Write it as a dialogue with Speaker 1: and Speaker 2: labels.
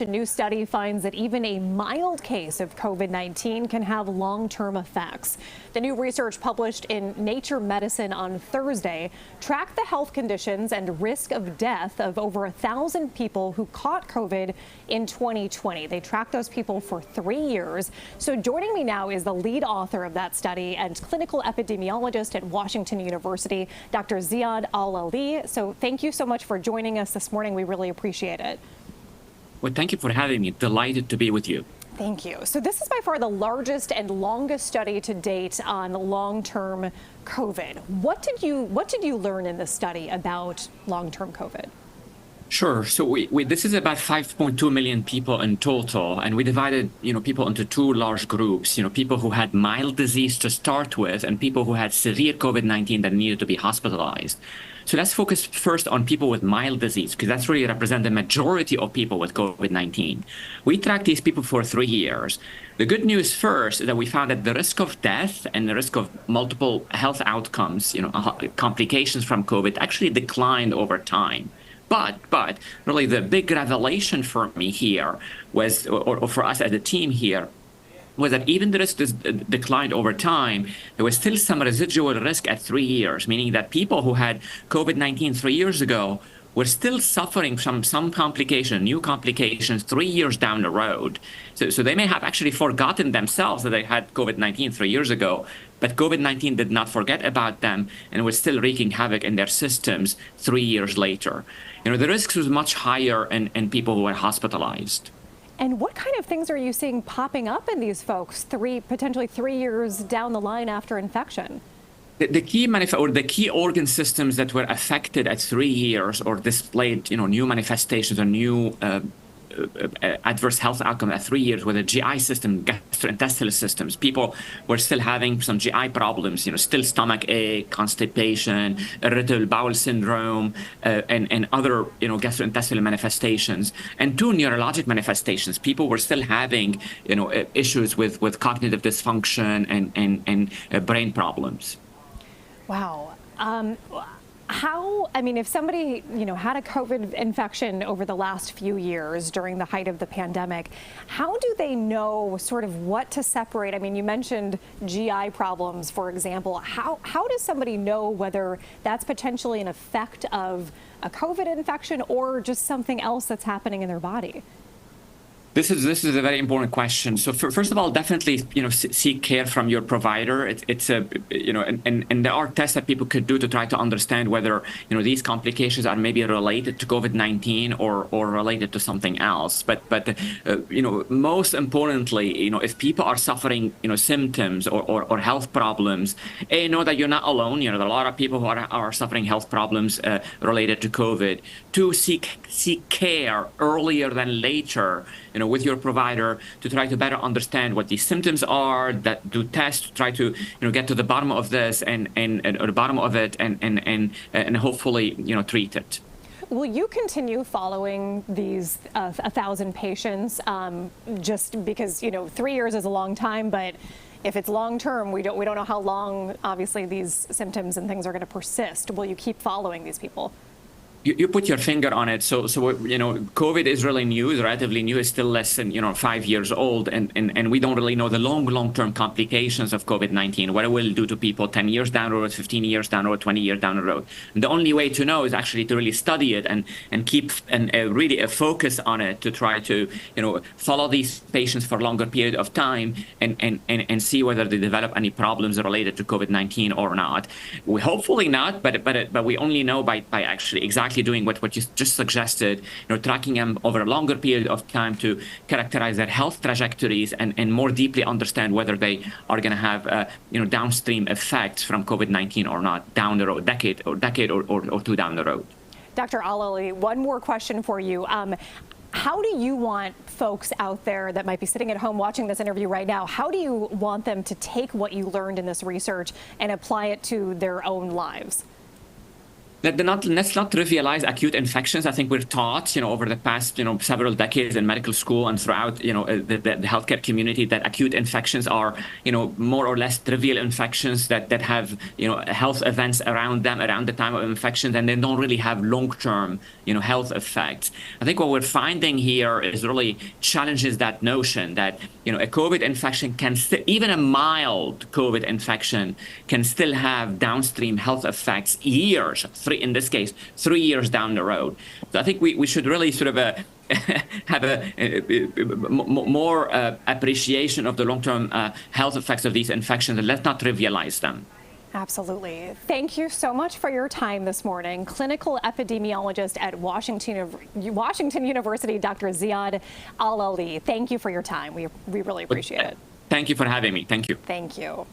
Speaker 1: A new study finds that even a mild case of COVID-19 can have long-term effects. The new research published in Nature Medicine on Thursday tracked the health conditions and risk of death of over 1,000 people who caught COVID in 2020. They tracked those people for 3 years. So joining me now is the lead author of that study and clinical epidemiologist at Washington University, Dr. Ziyad Al-Aly. So thank you so much for joining us this morning. We really appreciate it.
Speaker 2: Well, thank you for having me. Delighted to be with you.
Speaker 1: Thank you. So this is by far the largest and longest study to date on long-term COVID. What did you learn in this study about long-term COVID?
Speaker 2: Sure. So this is about 5.2 million people in total, and we divided people into two large groups. People who had mild disease to start with, and people who had severe COVID-19 that needed to be hospitalized. So let's focus first on people with mild disease, because that's really represent the majority of people with COVID-19. We tracked these people for 3 years. The good news first is that we found that the risk of death and the risk of multiple health outcomes, complications from COVID, actually declined over time. But really the big revelation for me here was, or for us as a team here, was that even the risk declined over time, there was still some residual risk at 3 years, meaning that people who had COVID-19 3 years ago were still suffering from some complication, new complications 3 years down the road. So they may have actually forgotten themselves that they had COVID-19 3 years ago, but COVID-19 did not forget about them and was still wreaking havoc in their systems 3 years later. The risk was much higher in people who were hospitalized.
Speaker 1: And what kind of things are you seeing popping up in these folks potentially 3 years down the line after infection?
Speaker 2: The key organ systems that were affected at 3 years or displayed new manifestations or new adverse health outcome at 3 years were the GI system, gastrointestinal systems. People were still having some GI problems, still stomach ache, constipation, irritable bowel syndrome, and other, gastrointestinal manifestations. And 2 neurologic manifestations. People were still having, issues with cognitive dysfunction and brain problems.
Speaker 1: Wow. If somebody, had a COVID infection over the last few years during the height of the pandemic, how do they know sort of what to separate? You mentioned GI problems, for example. How does somebody know whether that's potentially an effect of a COVID infection or just something else that's happening in their body?
Speaker 2: This is a very important question. So first of all, definitely, seek care from your provider. And there are tests that people could do to try to understand whether, these complications are maybe related to COVID-19 or related to something else. But most importantly, if people are suffering, symptoms or health problems, know that you're not alone. There are a lot of people who are suffering health problems related to COVID. 2, seek care earlier than later, with your provider to try to better understand what these symptoms are, that do tests to try to, get to the bottom of this and the bottom of it and hopefully, treat it.
Speaker 1: Will you continue following these 1,000 patients just because, 3 years is a long time, but if it's long term, we don't know how long, obviously, these symptoms and things are going to persist. Will you keep following these people?
Speaker 2: You put your finger on it. So COVID is really new, it's relatively new. It's still less than 5 years old, and we don't really know the long-term complications of COVID-19, what it will do to people 10 years down the road, 15 years down the road, 20 years down the road. And the only way to know is actually to really study it and keep really a focus on it to try to follow these patients for a longer period of time and see whether they develop any problems related to COVID-19 or not. We hopefully not, but we only know by actually exactly doing what you just suggested, tracking them over a longer period of time to characterize their health trajectories and more deeply understand whether they are going to have downstream effects from COVID-19 or not down the road, decade or 2 down the road.
Speaker 1: Dr. Al-Aly, one more question for you. How do you want folks out there that might be sitting at home watching this interview right now, how do you want them to take what you learned in this research and apply it to their own lives?
Speaker 2: Let's not trivialize acute infections. I think we're taught, over the past, several decades in medical school and throughout, the healthcare community that acute infections are, more or less trivial infections that have, health events around them around the time of infection, and they don't really have long-term, health effects. I think what we're finding here is really challenges that notion that, a COVID infection can even a mild COVID infection can still have downstream health effects years, in this case, 3 years down the road. So I think we should really sort of have a more appreciation of the long-term health effects of these infections, and let's not trivialize them.
Speaker 1: Absolutely. Thank you so much for your time this morning. Clinical epidemiologist at Washington University, Dr. Ziyad Al-Aly. Thank you for your time. We really appreciate it.
Speaker 2: Thank you for having me. Thank you.
Speaker 1: Thank you.